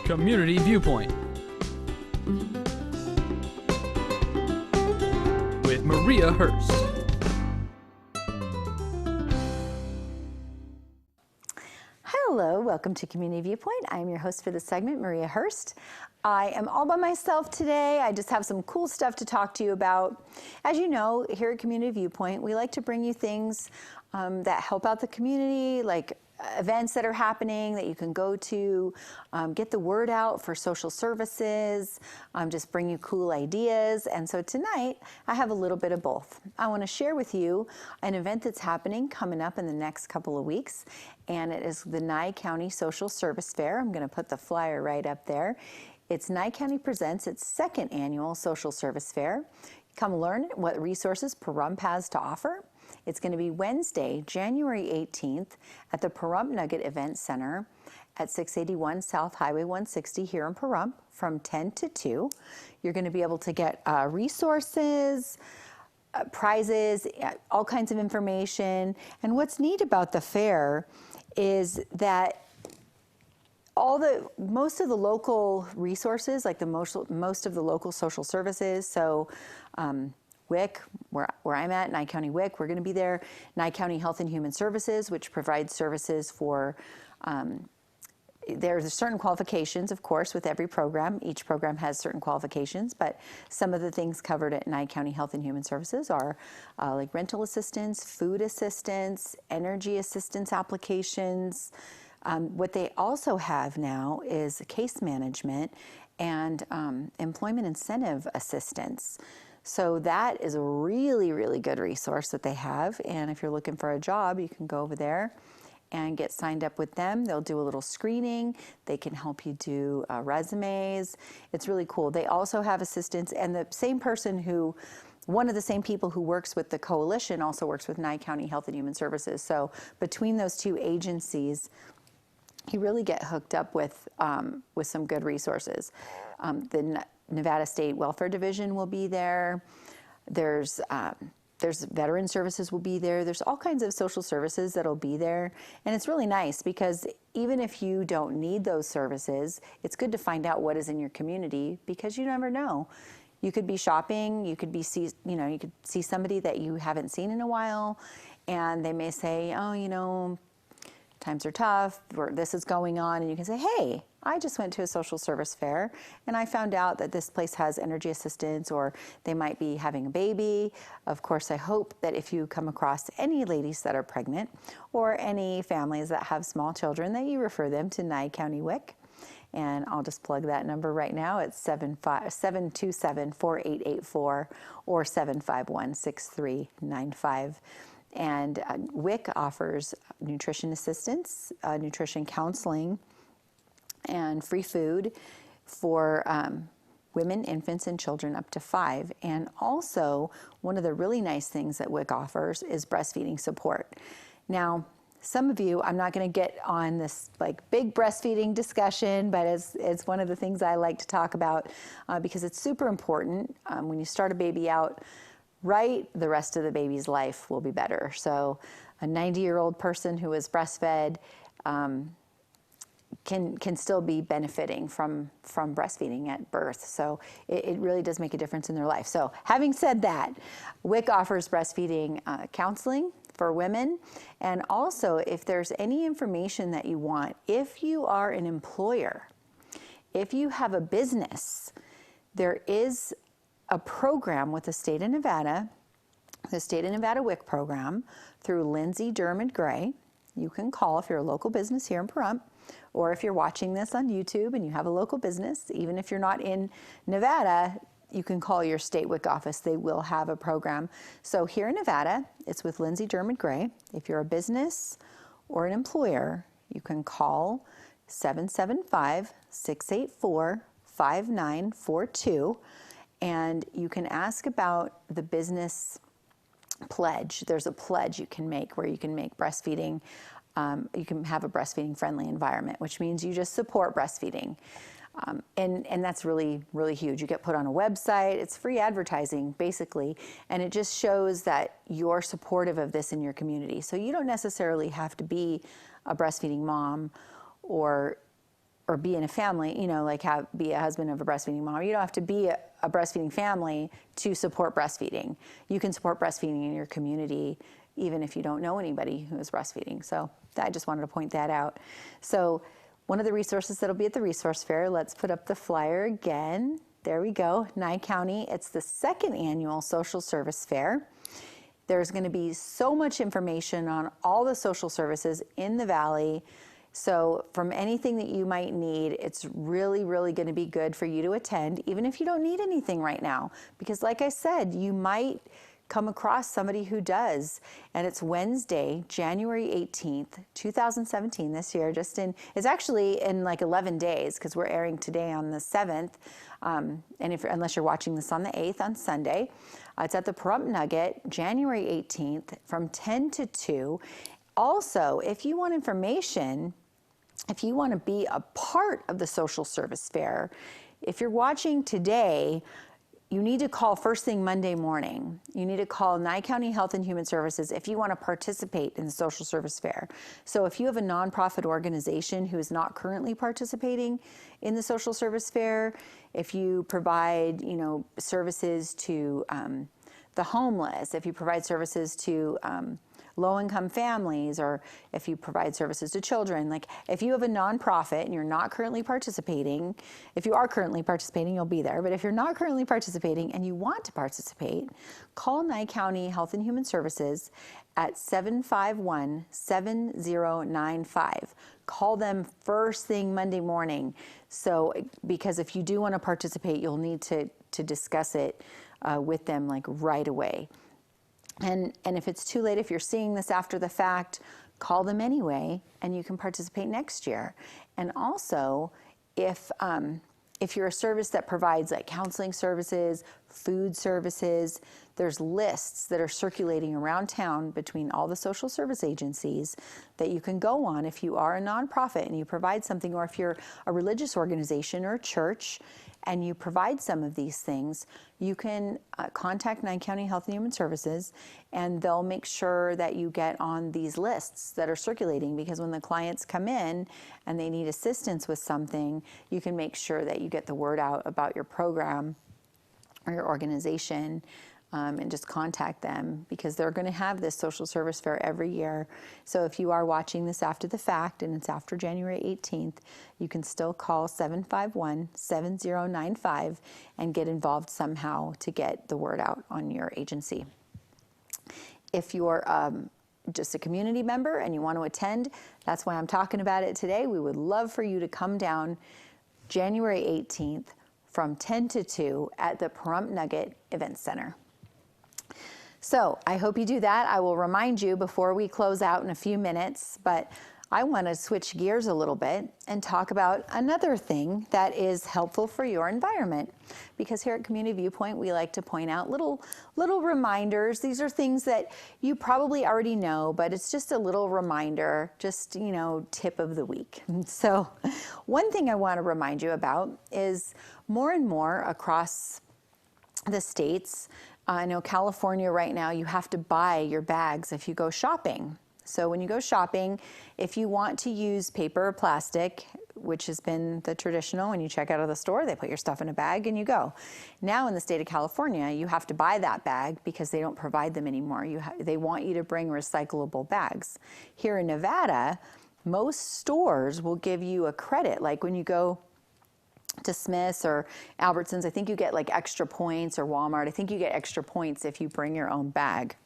Community Viewpoint with Maria Hurst. Hello, welcome to Community Viewpoint. I'm your host for this segment, Maria Hurst. I am all by myself today. I just have some cool stuff to talk to you about. As you know, here at Community Viewpoint, we like to bring you things that help out the community, like events that are happening that you can go to, get the word out for social services, just bring you cool ideas. And so tonight, I have a little bit of both. I want to share with you an event that's happening coming up in the next couple of weeks, and it is the Nye County Social Service Fair. I'm going to put the flyer right up there. It's Nye County Presents its second annual Social Service Fair. Come learn what resources Pahrump has to offer. It's going to be Wednesday, January 18th at the Pahrump Nugget Event Center at 681 South Highway 160 here in Pahrump from 10 to 2. You're going to be able to get resources, prizes, all kinds of information. And what's neat about the fair is that most of the local resources, like most of the local social services, so WIC, where I'm at, Nye County WIC, we're going to be there. Nye County Health and Human Services, which provides services for, there's certain qualifications, of course, with every program. Each program has certain qualifications, but some of the things covered at Nye County Health and Human Services are like rental assistance, food assistance, energy assistance applications. What they also have now is case management and employment incentive assistance. So that is a really, really good resource that they have. And if you're looking for a job, you can go over there and get signed up with them. They'll do a little screening. They can help you do resumes. It's really cool. They also have assistance, and the same person one of the same people who works with the coalition also works with Nye County Health and Human Services. So between those two agencies, you really get hooked up with some good resources. The Nevada State Welfare Division will be there. There's veteran services will be there. There's all kinds of social services that'll be there. And it's really nice because even if you don't need those services, it's good to find out what is in your community because you never know. You could be shopping, you could see somebody that you haven't seen in a while, and they may say, oh, times are tough, or this is going on, and you can say, hey, I just went to a social service fair and I found out that this place has energy assistance, or they might be having a baby. Of course, I hope that if you come across any ladies that are pregnant or any families that have small children, that you refer them to Nye County WIC. And I'll just plug that number right now. It's 727-4884 or 751-6395. And WIC offers nutrition assistance, nutrition counseling, and free food for women, infants, and children up to 5. And also, one of the really nice things that WIC offers is breastfeeding support. Now, some of you, I'm not going to get on this big breastfeeding discussion, but it's one of the things I like to talk about because it's super important. When you start a baby out right, the rest of the baby's life will be better. So a 90-year-old person who is breastfed can still be benefiting from breastfeeding at birth. So it really does make a difference in their life. So having said that, WIC offers breastfeeding counseling for women. And also, if there's any information that you want, if you are an employer, if you have a business, there is a program with the state of Nevada WIC program through Lindsay Dermond Gray. You can call if you're a local business here in Pahrump, or if you're watching this on YouTube and you have a local business, even if you're not in Nevada, you can call your state WIC office. They will have a program. So here in Nevada, it's with Lindsay Dermond Gray. If you're a business or an employer, you can call 775-684-5942. And you can ask about the business pledge. There's a pledge you can make where you can make breastfeeding. You can have a breastfeeding friendly environment, which means you just support breastfeeding. And that's really, really huge. You get put on a website. It's free advertising, basically. And it just shows that you're supportive of this in your community. So you don't necessarily have to be a breastfeeding mom or or be in a family, you know, like be a husband of a breastfeeding mom. You don't have to be a breastfeeding family to support breastfeeding. You can support breastfeeding in your community even if you don't know anybody who is breastfeeding. So I just wanted to point that out. So one of the resources that'll be at the resource fair, let's put up the flyer again. There we go, Nye County. It's the second annual social service fair. There's going to be so much information on all the social services in the Valley. So from anything that you might need, it's really, really going to be good for you to attend, even if you don't need anything right now. Because like I said, you might come across somebody who does. And it's Wednesday, January 18th, 2017 this year. It's actually in like 11 days because we're airing today on the 7th. And unless you're watching this on the 8th on Sunday, it's at the Pahrump Nugget, January 18th from 10 to 2. Also, if you want information, if you want to be a part of the social service fair, if you're watching today, you need to call first thing Monday morning. You need to call Nye County Health and Human Services if you want to participate in the social service fair. So if you have a nonprofit organization who is not currently participating in the social service fair, if you provide, you know, services to the homeless, if you provide services to low-income families, or if you provide services to children, like if you have a nonprofit and you're not currently participating, if you are currently participating, you'll be there. But if you're not currently participating and you want to participate, call Nye County Health and Human Services at 751-7095. Call them first thing Monday morning. So, because if you do want to participate, you'll need to discuss it with them like right away. And if it's too late, if you're seeing this after the fact, call them anyway, and you can participate next year. And also, if you're a service that provides like counseling services, food services, there's lists that are circulating around town between all the social service agencies that you can go on if you are a nonprofit and you provide something, or if you're a religious organization or a church and you provide some of these things, you can contact Nye County Health and Human Services, and they'll make sure that you get on these lists that are circulating, because when the clients come in and they need assistance with something, you can make sure that you get the word out about your program or your organization, and just contact them, because they're going to have this social service fair every year. So if you are watching this after the fact and it's after January 18th, you can still call 751-7095 and get involved somehow to get the word out on your agency. If you're just a community member and you want to attend, that's why I'm talking about it today. We would love for you to come down January 18th from 10 to 2 at the Pahrump Nugget Event Center. So I hope you do that. I will remind you before we close out in a few minutes, but I want to switch gears a little bit and talk about another thing that is helpful for your environment. Because here at Community Viewpoint, we like to point out little reminders. These are things that you probably already know, but it's just a little reminder, just, you know, tip of the week. So one thing I want to remind you about is more and more across the states, I know California right now, you have to buy your bags if you go shopping. So when you go shopping, if you want to use paper or plastic, which has been the traditional, when you check out of the store, they put your stuff in a bag and you go. Now in the state of California, you have to buy that bag because they don't provide them anymore. They want you to bring recyclable bags. Here in Nevada, most stores will give you a credit, like when you go to Smith's or Albertsons, I think you get like extra points, or Walmart, I think you get extra points if you bring your own bag.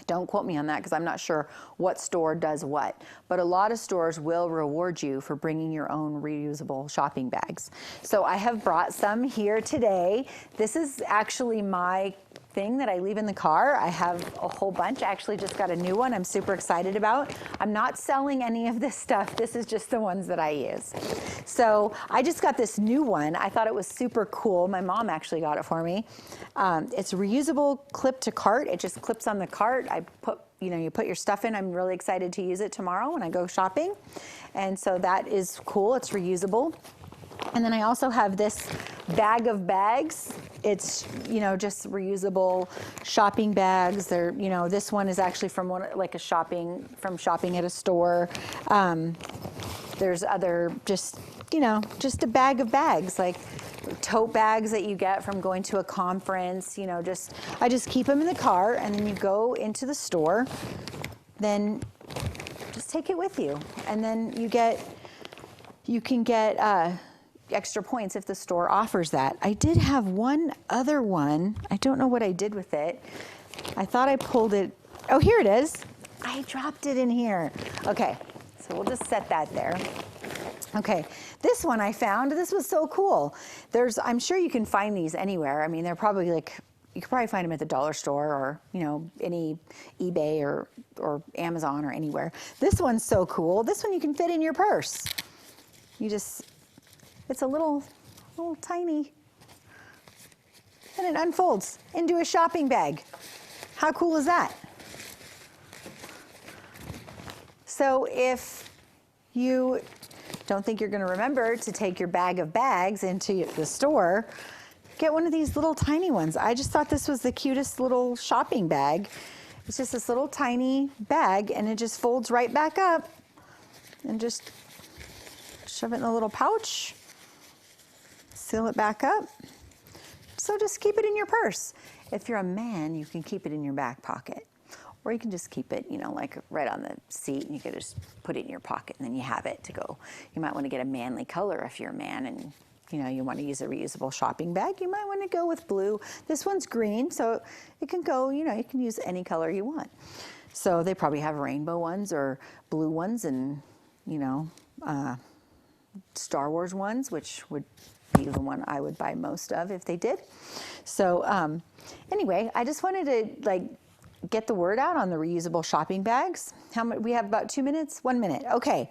Don't quote me on that because I'm not sure what store does what, but a lot of stores will reward you for bringing your own reusable shopping bags. So I have brought some here today. This is actually my thing that I leave in the car. I have a whole bunch. I actually just got a new one I'm super excited about. I'm not selling any of this stuff. This is just the ones that I use. So I just got this new one. I thought it was super cool. My mom actually got it for me. It's reusable clip to cart. It just clips on the cart. You put your stuff in. I'm really excited to use it tomorrow when I go shopping. And so that is cool. It's reusable. And then I also have this bag of bags. It's, just reusable shopping bags. They're, this one is actually from shopping at a store. There's other just a bag of bags, like tote bags that you get from going to a conference. I just keep them in the car, and then you go into the store, then just take it with you, and then you can get extra points if the store offers that. I did have one other one. I don't know what I did with it. I thought I pulled it. Oh, here it is. I dropped it in here. Okay, so we'll just set that there. Okay, this one I found. This was so cool. I'm sure you can find these anywhere. I mean, they're probably you could probably find them at the dollar store or, any eBay or Amazon or anywhere. This one's so cool. This one you can fit in your purse. It's a little tiny, and it unfolds into a shopping bag. How cool is that? So if you don't think you're going to remember to take your bag of bags into the store, get one of these little tiny ones. I just thought this was the cutest little shopping bag. It's just this little tiny bag, and it just folds right back up, and just shove it in a little pouch, seal it back up. So just keep it in your purse. If you're a man, you can keep it in your back pocket. Or you can just keep it, like right on the seat, and you can just put it in your pocket, and then you have it to go. You might want to get a manly color if you're a man, and you want to use a reusable shopping bag. You might want to go with blue. This one's green, so it can go, you can use any color you want. So they probably have rainbow ones or blue ones, and, Star Wars ones, which would be the one I would buy most of if they did. So anyway, I just wanted to get the word out on the reusable shopping bags. We have about 2 minutes? 1 minute. Okay.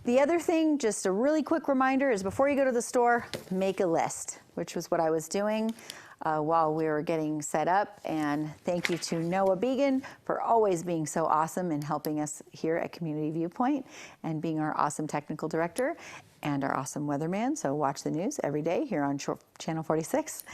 The other thing, just a really quick reminder, is before you go to the store, make a list, which was what I was doing while we were getting set up. And thank you to Noah Began for always being so awesome and helping us here at Community Viewpoint, and being our awesome technical director and our awesome weatherman. So watch the news every day here on Channel 46.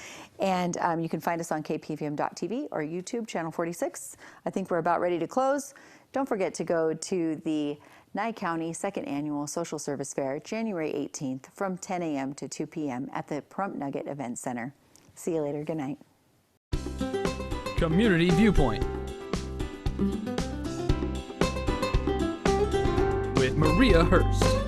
And you can find us on kpvm.tv or YouTube, Channel 46. I think we're about ready to close. Don't forget to go to the Nye County Second Annual Social Service Fair, January 18th from 10 a.m. to 2 p.m. at the Prump Nugget Event Center. See you later. Good night. Community Viewpoint with Maria Hurst.